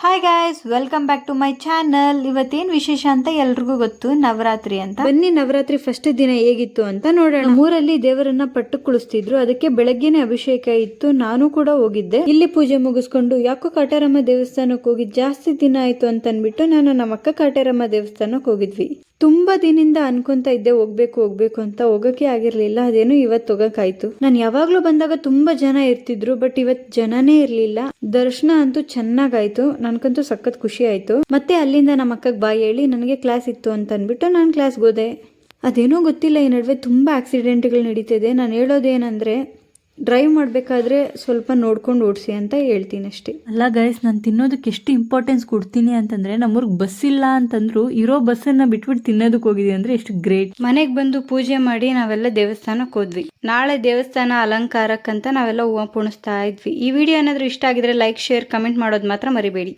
Hi guys, welcome back to my channel. ಇವತ್ತೇನ್ ವಿಶೇಷ ಅಂತ ಎಲ್ರಿಗೂ ಗೊತ್ತು, ನವರಾತ್ರಿ ಅಂತ. ಬನ್ನಿ ನವರಾತ್ರಿ ಫಸ್ಟ್ ದಿನ ಹೇಗಿತ್ತು ಅಂತ ನೋಡೋಣ. ಊರಲ್ಲಿ ದೇವರನ್ನ ಪಟ್ಟು ಕುಳಿಸ್ತಿದ್ರು, ಅದಕ್ಕೆ ಬೆಳಗ್ಗೆನೆ ಅಭಿಷೇಕ ಇತ್ತು. ನಾನು ಕೂಡ ಹೋಗಿದ್ದೆ. ಇಲ್ಲಿ ಪೂಜೆ ಮುಗಿಸ್ಕೊಂಡು ಯಾಕೋ ಕಾಟೇರಮ್ಮ ದೇವಸ್ಥಾನಕ್ಕೆ ಹೋಗಿ ಜಾಸ್ತಿ ದಿನ ಆಯ್ತು ಅಂತ ಅನ್ಬಿಟ್ಟು ನಾನು ನಮ್ಮ ಅಕ್ಕ ಕಾಟೇರಮ್ಮ ದೇವಸ್ಥಾನಕ್ಕೆ ಹೋಗಿದ್ವಿ. ತುಂಬಾ ದಿನದಿಂದ ಅನ್ಕೊಂತ ಇದ್ದೆ ಹೋಗ್ಬೇಕು ಅಂತ, ಹೋಗಕ್ಕೆ ಆಗಿರ್ಲಿಲ್ಲ. ಅದೇನು ಇವತ್ತು ಹೋಗಕ್ಕಾಯ್ತು. ನಾನು ಯಾವಾಗ್ಲೂ ಬಂದಾಗ ತುಂಬಾ ಜನ ಇರ್ತಿದ್ರು, ಬಟ್ ಇವತ್ ಜನನೇ ಇರ್ಲಿಲ್ಲ. ದರ್ಶನ ಅಂತೂ ಚೆನ್ನಾಗಾಯ್ತು. ನನ್ಗಂತೂ ಸಖತ್ ಖುಷಿ ಆಯ್ತು. ಮತ್ತೆ ಅಲ್ಲಿಂದ ನಮ್ಮ ಅಕ್ಕಗ್ ಬಾಯ್ ಹೇಳಿ ನನಗೆ ಕ್ಲಾಸ್ ಇತ್ತು ಅಂತ ಅನ್ಬಿಟ್ಟು ನಾನು ಕ್ಲಾಸ್ಗೆ ಹೋದೆ. ಅದೇನೋ ಗೊತ್ತಿಲ್ಲ, ಈ ನಡುವೆ ತುಂಬಾ ಆಕ್ಸಿಡೆಂಟ್ಗಳು ನಡೀತಿದೆ. ನಾನು ಹೇಳೋದೇನಂದ್ರೆ, ಡ್ರೈವ್ ಮಾಡಬೇಕಾದ್ರೆ ಸ್ವಲ್ಪ ನೋಡ್ಕೊಂಡು ಓಡಿಸಿ ಅಂತ ಹೇಳ್ತೀನಿ ಅಷ್ಟೇ. ಅಲ್ಲ ಗೈಸ್, ನಾನು ತಿನ್ನೋದಕ್ಕೆ ಎಷ್ಟು ಇಂಪಾರ್ಟೆನ್ಸ್ ಕೊಡ್ತೀನಿ ಅಂತಂದ್ರೆ, ನಮ್ಮೂರ್ಗೆ ಬಸ್ ಇಲ್ಲ ಅಂತಂದ್ರು ಇರೋ ಬಸ್ಸನ್ನ ಬಿಟ್ಬಿಟ್ಟು ತಿನ್ನೋದಕ್ಕೆ ಹೋಗಿದೀವಿ ಅಂದ್ರೆ ಎಷ್ಟು ಗ್ರೇಟ್. ಮನೆಗೆ ಬಂದು ಪೂಜೆ ಮಾಡಿ ನಾವೆಲ್ಲ ದೇವಸ್ಥಾನಕ್ಕೆ ಹೋದ್ವಿ. ನಾಳೆ ದೇವಸ್ಥಾನ ಅಲಂಕಾರಕ್ಕಂತ ನಾವೆಲ್ಲ ಹೂವು ಪುಣಿಸ್ತಾ ಇದ್ವಿ. ಈ ವಿಡಿಯೋ ಏನಾದರೂ ಇಷ್ಟ ಆಗಿದ್ರೆ ಲೈಕ್, ಶೇರ್, ಕಮೆಂಟ್ ಮಾಡೋದು ಮಾತ್ರ ಮರಿಬೇಡಿ.